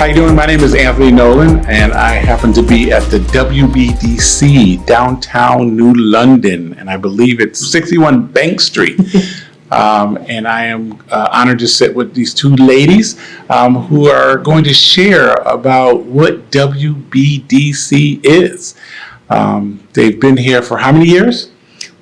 How you doing? My name is Anthony Nolan, and I happen to be at the WBDC downtown New London, and I believe it's 61 Bank Street. And I am honored to sit with these two ladies who are going to share about what WBDC is. They've been here for how many years?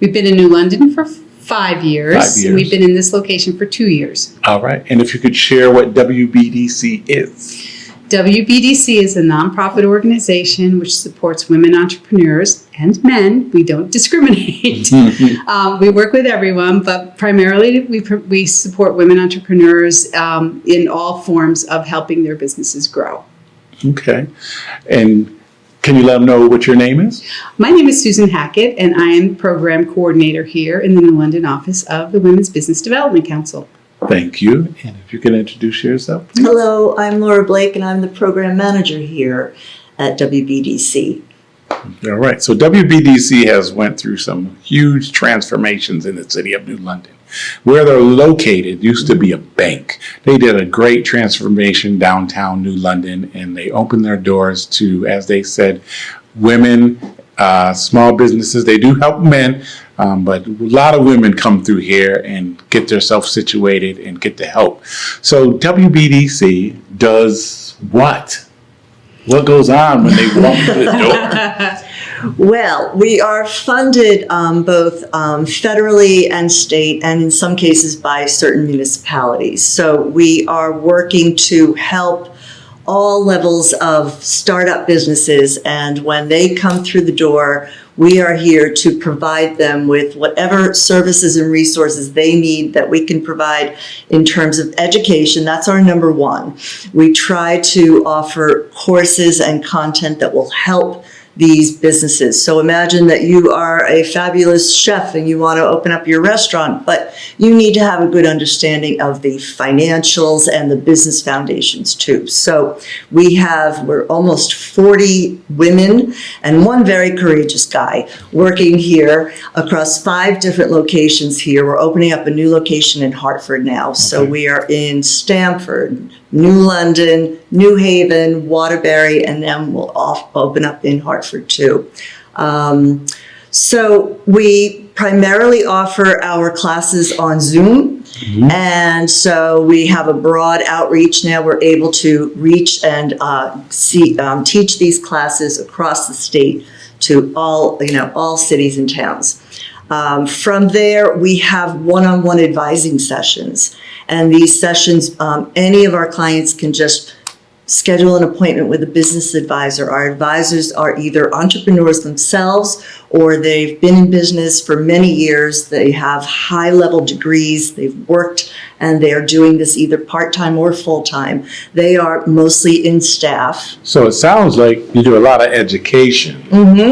We've been in New London for 5 years. 5 years. We've been in this location for 2 years. All right. And if you could share what WBDC is. WBDC is a nonprofit organization which supports women entrepreneurs and men. We don't discriminate. We work with everyone, but primarily we support women entrepreneurs in all forms of helping their businesses grow. Okay. And can you let them know what your name is? My name is Susan Hackett, and I am the program coordinator here in the New London office of the Women's Business Development Council. Thank you. And if you can introduce yourself, please. Hello, I'm Laura Blake, and I'm the program manager here at WBDC. All right. So WBDC has went through some huge transformations in the city of New London. Where they're located used to be a bank. They did a great transformation downtown New London, and they opened their doors to, as they said, women, small businesses. They do help men, but a lot of women come through here and get themselves situated and get the help. So WBDC does what? What goes on when they walk through the door? Well, we are funded both federally and state, and in some cases by certain municipalities. So we are working to help all levels of startup businesses, and when they come through the door, we are here to provide them with whatever services and resources they need that we can provide in terms of education. That's our number one. We try to offer courses and content that will help these businesses. So imagine that you are a fabulous chef and you want to open up your restaurant, but you need to have a good understanding of the financials and the business foundations too. So we're almost 40 women and one very courageous guy working here across 5 different locations here. We're opening up a new location in Hartford now. Okay. So we are in Stamford, New London, New Haven, Waterbury, and then we'll open up in Hartford too. So we primarily offer our classes on Zoom. Mm-hmm. And so we have a broad outreach now. We're able to reach and teach these classes across the state to all cities and towns. From there, we have one-on-one advising sessions. And these sessions, any of our clients can just schedule an appointment with a business advisor. Our advisors are either entrepreneurs themselves or they've been in business for many years. They have high-level degrees. They've worked and they are doing this either part-time or full-time. They are mostly in staff. So it sounds like you do a lot of education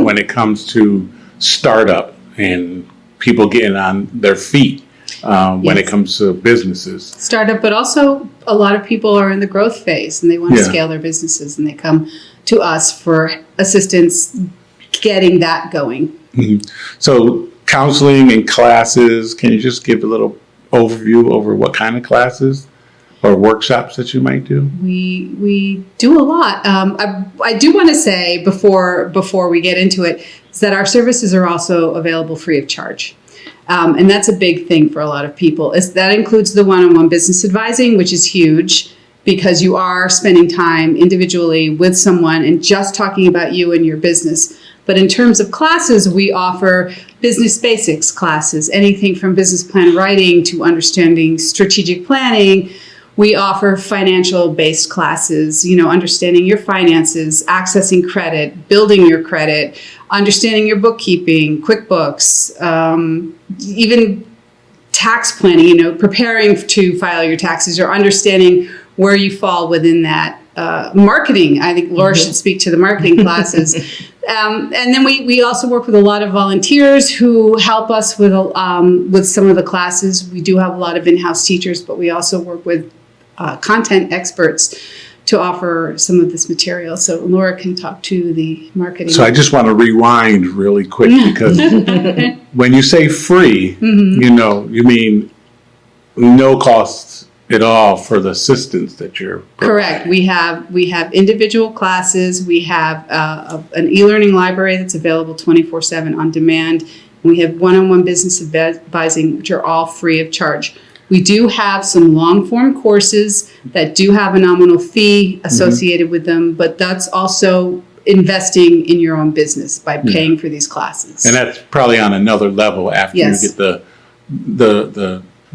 when it comes to startup and people getting on their feet. When it comes to businesses. Startup, but also a lot of people are in the growth phase and they want to scale their businesses and they come to us for assistance getting that going. Mm-hmm. So counseling and classes, can you just give a little overview over what kind of classes or workshops that you might do? We do a lot. I do want to say before we get into it is that our services are also available free of charge. And that's a big thing for a lot of people. That includes the one-on-one business advising, which is huge because you are spending time individually with someone and just talking about you and your business. But in terms of classes, we offer business basics classes, anything from business plan writing to understanding strategic planning. We offer financial-based classes, understanding your finances, accessing credit, building your credit, understanding your bookkeeping, QuickBooks, even tax planning, preparing to file your taxes or understanding where you fall within that. Marketing, I think Laura should speak to the marketing classes. And then we also work with a lot of volunteers who help us with some of the classes. We do have a lot of in-house teachers, but we also work with content experts to offer some of this material. So Laura can talk to the marketing. So I just want to rewind really quick because when you say free, you mean no cost it all for the assistance that you're Correct. providing. We have individual classes. We have an e-learning library that's available 24/7 on demand. We have one-on-one business advising, which are all free of charge. We do have some long-form courses that do have a nominal fee associated with them, but that's also investing in your own business by paying for these classes. And that's probably on another level after Yes. you get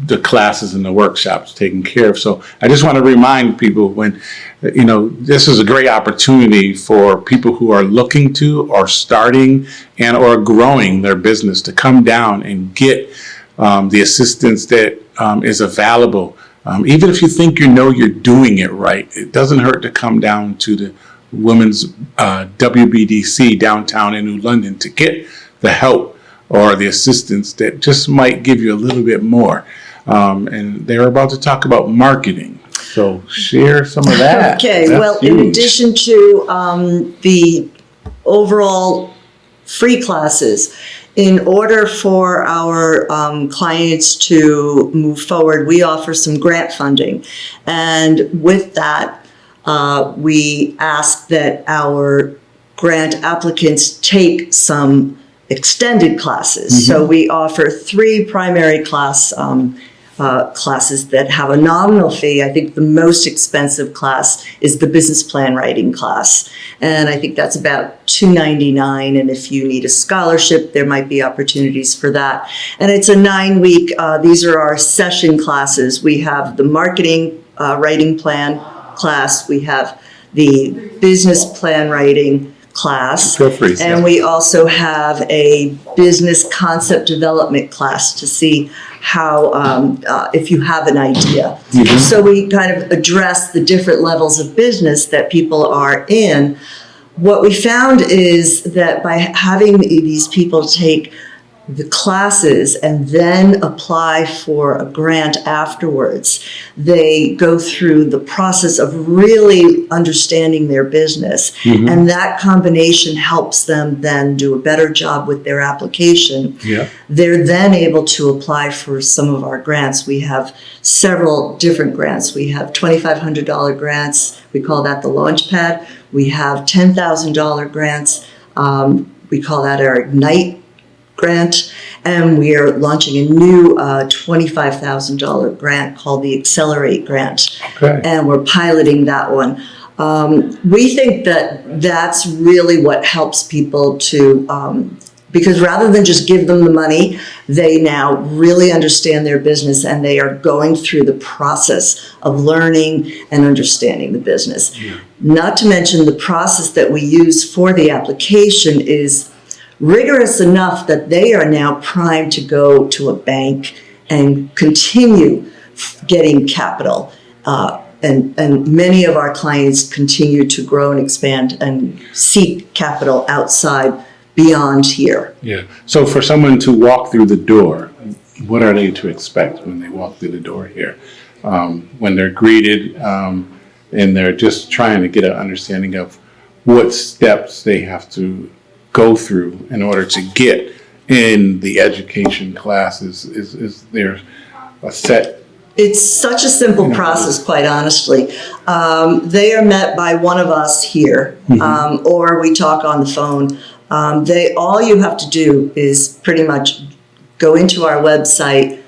the classes and the workshops taken care of. So I just want to remind people when, this is a great opportunity for people who are looking to or starting and or growing their business to come down and get the assistance that is available. Even if you think you're doing it right, it doesn't hurt to come down to the Women's WBDC downtown in New London to get the help or the assistance that just might give you a little bit more. And they're about to talk about marketing. So share some of that. Okay, That's well, huge. in addition to the overall free classes, in order for our clients to move forward, we offer some grant funding. And with that, we ask that our grant applicants take some extended classes. So we offer 3 primary classes that have a nominal fee. I think the most expensive class is the business plan writing class. And I think that's about $299. And if you need a scholarship, there might be opportunities for that. And it's a 9-week, these are our session classes. We have the marketing writing plan class. We have the business plan writing class. Feel free, Seth. And we also have a business concept development class to see how, if you have an idea. So we kind of address the different levels of business that people are in. What we found is that by having these people take the classes and then apply for a grant afterwards, they go through the process of really understanding their business. And that combination helps them then do a better job with their application. Yeah. They're then able to apply for some of our grants. We have several different grants. We have $2,500 grants. We call that the Launchpad. We have $10,000 grants. We call that our Ignite grant, and we are launching a new $25,000 grant called the Accelerate grant. Okay. And we're piloting that one. We think that that's really what helps people to, because rather than just give them the money, they now really understand their business and they are going through the process of learning and understanding the business. Not to mention the process that we use for the application is rigorous enough that they are now primed to go to a bank and continue getting capital. And many of our clients continue to grow and expand and seek capital outside beyond here. Yeah. So for someone to walk through the door, what are they to expect when they walk through the door here? When they're greeted and they're just trying to get an understanding of what steps they have to go through in order to get in the education classes? Is there a set? It's such a simple process, quite honestly. They are met by one of us here, or we talk on the phone. All you have to do is pretty much go into our website,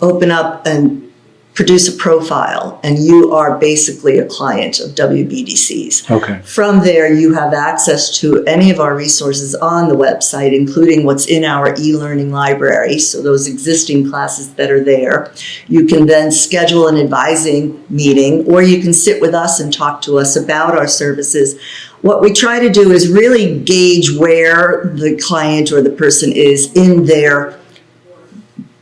open up and produce a profile, and you are basically a client of WBDC's. Okay. From there, you have access to any of our resources on the website, including what's in our e-learning library, so those existing classes that are there. You can then schedule an advising meeting, or you can sit with us and talk to us about our services. What we try to do is really gauge where the client or the person is in their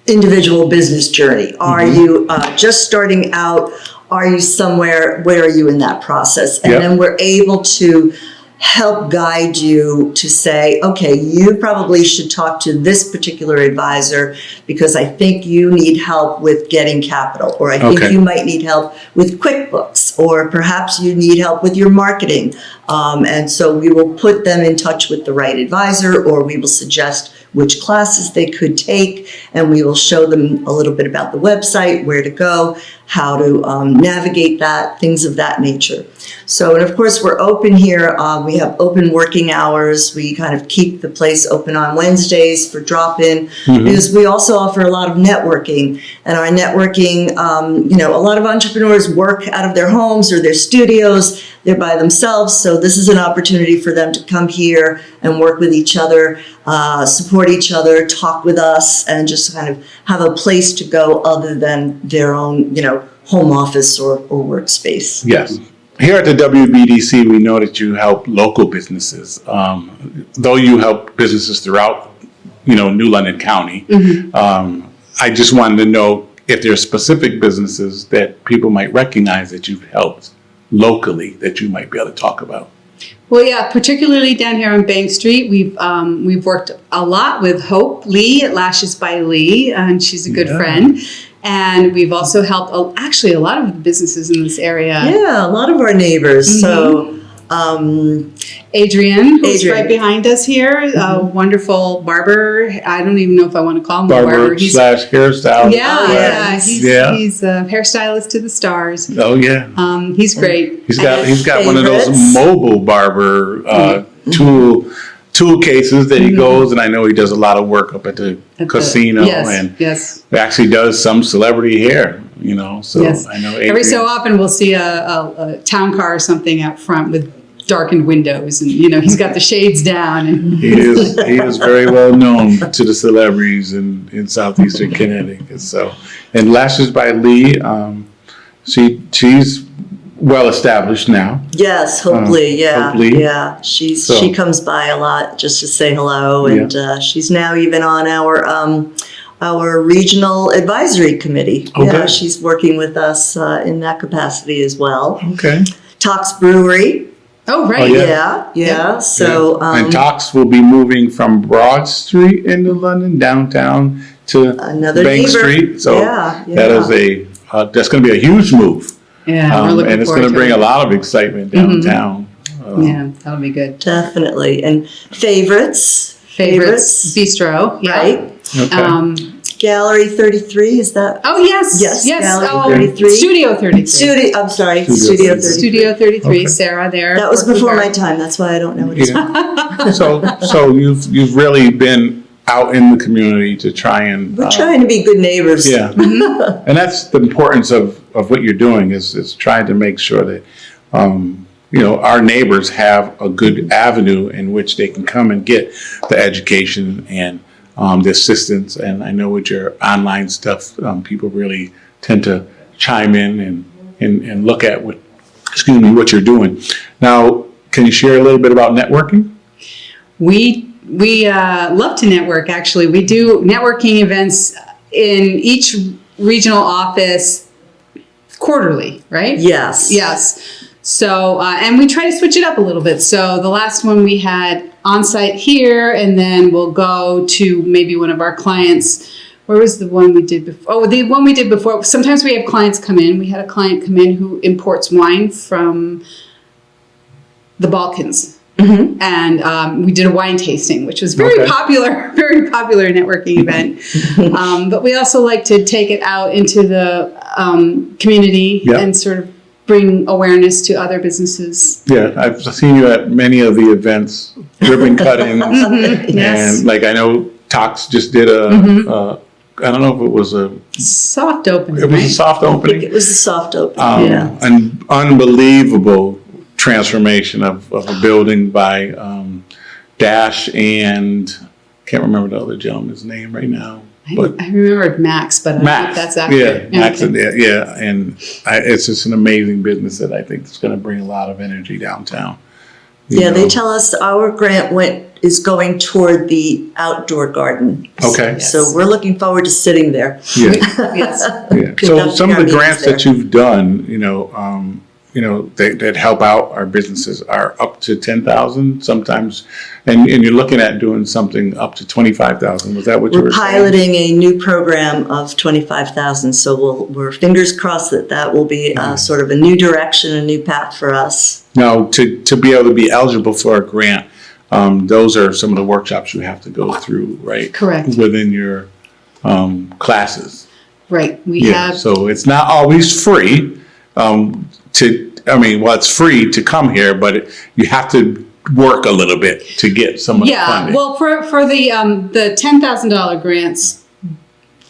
individual business journey. Are you just starting out? Are you somewhere? Where are you in that process? And then we're able to help guide you to say, okay, you probably should talk to this particular advisor because I think you need help with getting capital, or I think you might need help with QuickBooks, or perhaps you need help with your marketing. And so we will put them in touch with the right advisor, or we will suggest which classes they could take, and we will show them a little bit about the website, where to go, how to navigate that, things of that nature. So, and of course, we're open here. We have open working hours. We kind of keep the place open on Wednesdays for drop-in, because we also offer a lot of networking. And our networking, a lot of entrepreneurs work out of their homes or their studios. They're by themselves. So this is an opportunity for them to come here and work with each other, support each other, talk with us, and just kind of have a place to go other than their own, home office or workspace. Yes. Here at the WBDC, we know that you help local businesses. Though you help businesses throughout, New London County, I just wanted to know if there are specific businesses that people might recognize that you've helped locally that you might be able to talk about. Well, yeah, particularly down here on Bank Street, we've worked a lot with Hope Lee at Lashes by Lee, and she's a good friend. And we've also helped actually a lot of the businesses in this area. Yeah, a lot of our neighbors. So Adrian, who's right behind us here, a wonderful barber. I don't even know if I want to call him a barber. / hairstyle. He's a hairstylist to the stars. Oh yeah. He's great. He's got one of those mobile barber tool cases that he goes, and I know he does a lot of work up at the casino, and actually does some celebrity hair, so I know Adrian. Every so often we'll see a town car or something out front with darkened windows, and he's got the shades down, and he is very well known to the celebrities in southeastern Connecticut. So, and Lashes by Lee, she's well established now. Yes, hopefully, yeah. She comes by a lot just to say hello, and she's now even on our regional advisory committee. Okay. Yeah, she's working with us in that capacity as well. Okay. Tox Brewery. Oh, right. Oh, yeah. So, and Tox will be moving from Broad Street into London downtown to another Bank Street. So that is that's going to be a huge move. Yeah, and it's going to bring a lot of excitement downtown. Yeah, that'll be good. Definitely. And Favorites Bistro, right? Okay. Gallery 33, is that? Oh, yes. Gallery 33. Studio 33. I'm sorry, Studio 33. Studio 33, okay. Sarah there. That was before my time, that's why I don't know what it's called. So you've really been out in the community to try and... We're trying to be good neighbors. Yeah. And that's the importance of what you're doing is trying to make sure that, our neighbors have a good avenue in which they can come and get the education and the assistance. And I know with your online stuff, people really tend to chime in and look at what you're doing. Now, can you share a little bit about networking? We love to network, actually. We do networking events in each regional office quarterly, right? Yes. So, and we try to switch it up a little bit. So the last one we had on-site here, and then we'll go to maybe one of our clients. Where was the one we did before? Oh, the one we did before. Sometimes we have clients come in. We had a client come in who imports wine from the Balkans. Mm-hmm. And we did a wine tasting, which was very popular networking event. But we also like to take it out into the community and sort of bring awareness to other businesses. Yeah, I've seen you at many of the events, ribbon cuttings, and like I know Tox just did a. I don't know if it was a soft opening. It was a soft opening. I think it was a soft opening. An unbelievable transformation of a building by Dash and can't remember the other gentleman's name right now. But I remembered Max, but I think that's accurate. Max, and it's just an amazing business that I think is going to bring a lot of energy downtown. Yeah, they tell us our grant is going toward the outdoor garden. Okay. So we're looking forward to sitting there. Yeah. Yes. Yeah. So some of the grants that you've done, that help out our businesses are up to 10,000 sometimes, and you're looking at doing something up to 25,000. Was that what you were saying? We're piloting a new program of 25,000, so we're fingers crossed that will be sort of a new direction, a new path for us. Now, to be able to be eligible for a grant, those are some of the workshops you have to go through, right? Correct. Within your classes. Right. We Yeah. have. So it's not always free. It's free to come here, but you have to work a little bit to get some of the funding. Well, for the $10,000 grants,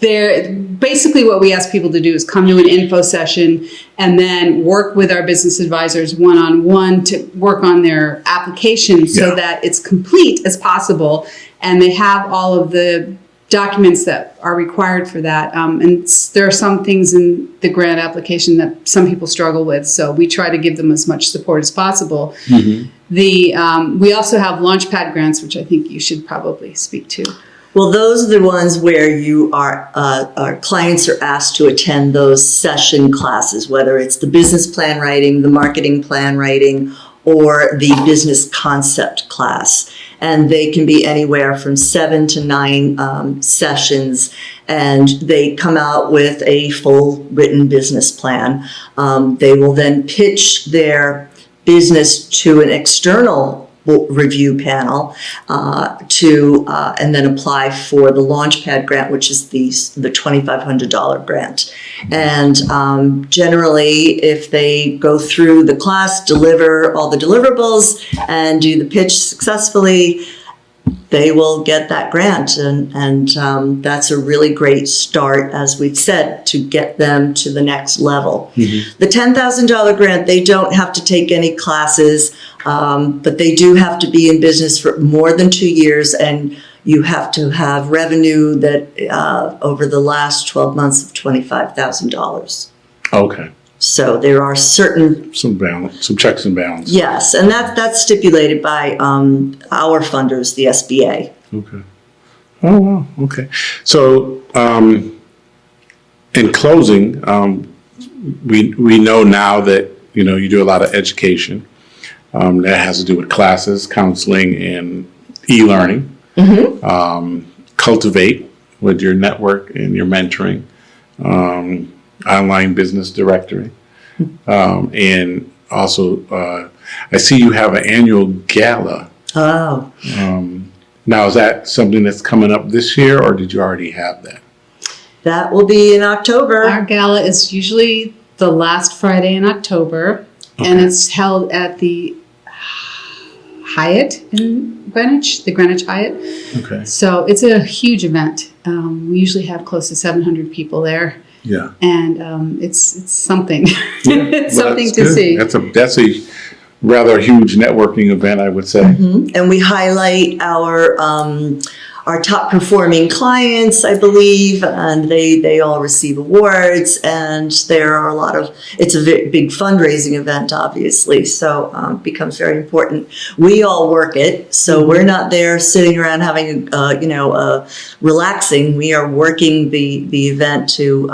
they're basically what we ask people to do is come to an info session and then work with our business advisors one-on-one to work on their application so that it's complete as possible, and they have all of the documents that are required for that. And there are some things in the grant application that some people struggle with, so we try to give them as much support as possible. Mm-hmm. We also have Launchpad grants, which I think you should probably speak to. Well, those are the ones where our clients are asked to attend those session classes, whether it's the business plan writing, the marketing plan writing, or the business concept class. And they can be anywhere from 7 to 9 sessions, and they come out with a full written business plan. They will then pitch their business to an external review panel and then apply for the Launchpad grant, which is the $2,500 grant. And generally, if they go through the class, deliver all the deliverables, and do the pitch successfully, they will get that grant. And that's a really great start, as we've said, to get them to the next level. Mm-hmm. The $10,000 grant, they don't have to take any classes, but they do have to be in business for more than 2 years, and you have to have revenue that over the last 12 months of $25,000. Okay. So there are certain some checks and balances. Yes, and that's stipulated by our funders, the SBA. Okay. Oh wow. Okay. So in closing, we know now that you do a lot of education that has to do with classes, counseling, and e-learning. Mm-hmm. Cultivate with your network and your mentoring. Online business directory. And also, I see you have an annual gala. Oh. Now, is that something that's coming up this year, or did you already have that? That will be in October. Our gala is usually the last Friday in October, and it's held at the Hyatt in Greenwich, the Greenwich Hyatt. Okay. So it's a huge event. We usually have close to 700 people there. Yeah. And it's something. It's something to good. see. That's a rather huge networking event, I would say. Mm-hmm. And we highlight our top performing clients, I believe, and they all receive awards, and there are it's a big fundraising event, obviously, so it becomes very important. We all work it, so we're not there sitting around having, relaxing. We are working the event to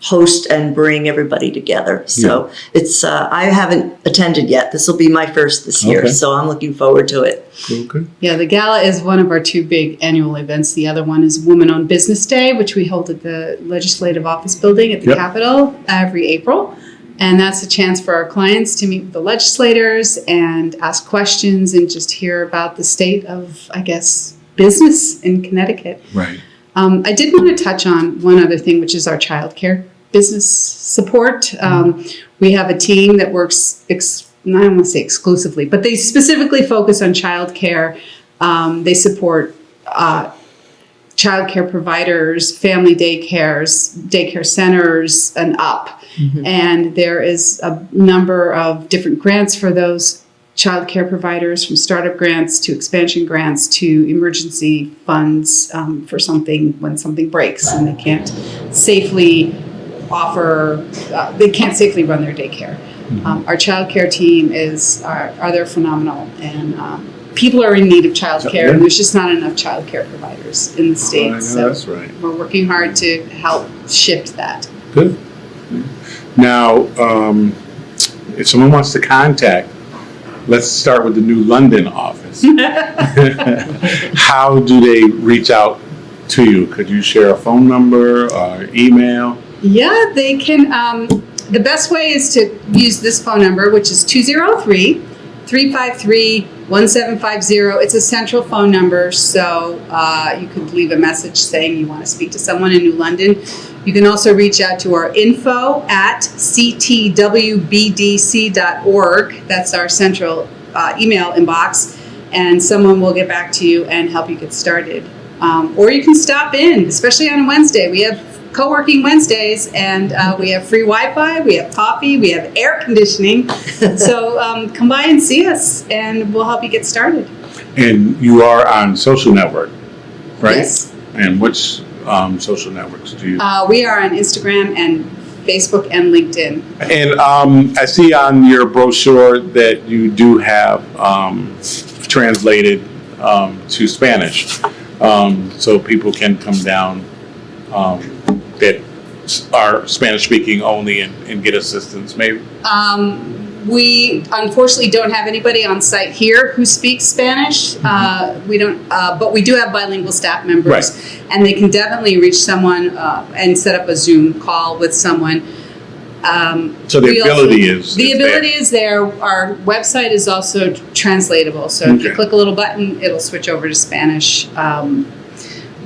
host and bring everybody together. So it's, I haven't attended yet. This will be my first this year, so I'm looking forward to it. Okay. Yeah, the gala is one of our 2 big annual events. The other one is Women-Owned Business Day, which we hold at the Legislative Office Building at the Capitol every April. And that's a chance for our clients to meet with the legislators and ask questions and just hear about the state of, I guess, business in Connecticut. Right. I did want to touch on one other thing, which is our childcare business support. We have a team that works, I don't want to say exclusively, but they specifically focus on childcare. They support childcare providers, family daycares, daycare centers, and up. Mm-hmm. And there is a number of different grants for those childcare providers, from startup grants to expansion grants to emergency funds for when something breaks and they can't safely run their daycare. Mm-hmm. Our childcare team they're phenomenal, and people are in need of childcare, and there's just not enough childcare providers in the state. So that's right. We're working hard to help shift that. Good. Now, if someone wants to contact, let's start with the New London office. How do they reach out to you? Could you share a phone number or email? Yeah, they can. The best way is to use this phone number, which is 203-353-1750. It's a central phone number, so you could leave a message saying you want to speak to someone in New London. You can also reach out to our info@ctwbdc.org. That's our central email inbox, and someone will get back to you and help you get started. Or you can stop in, especially on a Wednesday. We have co-working Wednesdays, and we have free Wi-Fi, we have coffee, we have air conditioning. So come by and see us, and we'll help you get started. And you are on social network, right? Yes. And which social networks do you? We are on Instagram and Facebook and LinkedIn. And I see on your brochure that you do have translated to Spanish, so people can come down that are Spanish speaking only and get assistance, maybe? We unfortunately don't have anybody on site here who speaks Spanish. We don't, but we do have bilingual staff members, Right. and they can definitely reach someone and set up a Zoom call with someone. So the ability is there. Our website is also translatable. So if you Okay. click a little button, it'll switch over to Spanish.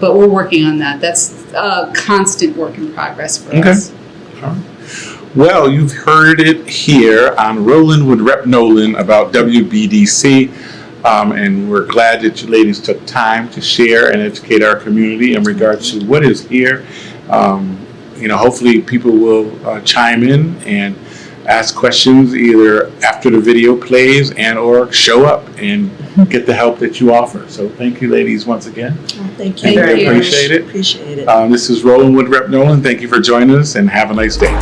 But we're working on that. That's a constant work in progress for us. All right. Well, you've heard it here on Rollin with Rep Nolan about WBDC, and we're glad that you ladies took time to share and educate our community in regards to what is here. Hopefully people will chime in and ask questions either after the video plays and or show up and get the help that you offer. So thank you, ladies, once again. Well, thank you Thank very you. much. Appreciate it. Appreciate it. This is Rollin with Rep Nolan. Thank you for joining us, and have a nice day.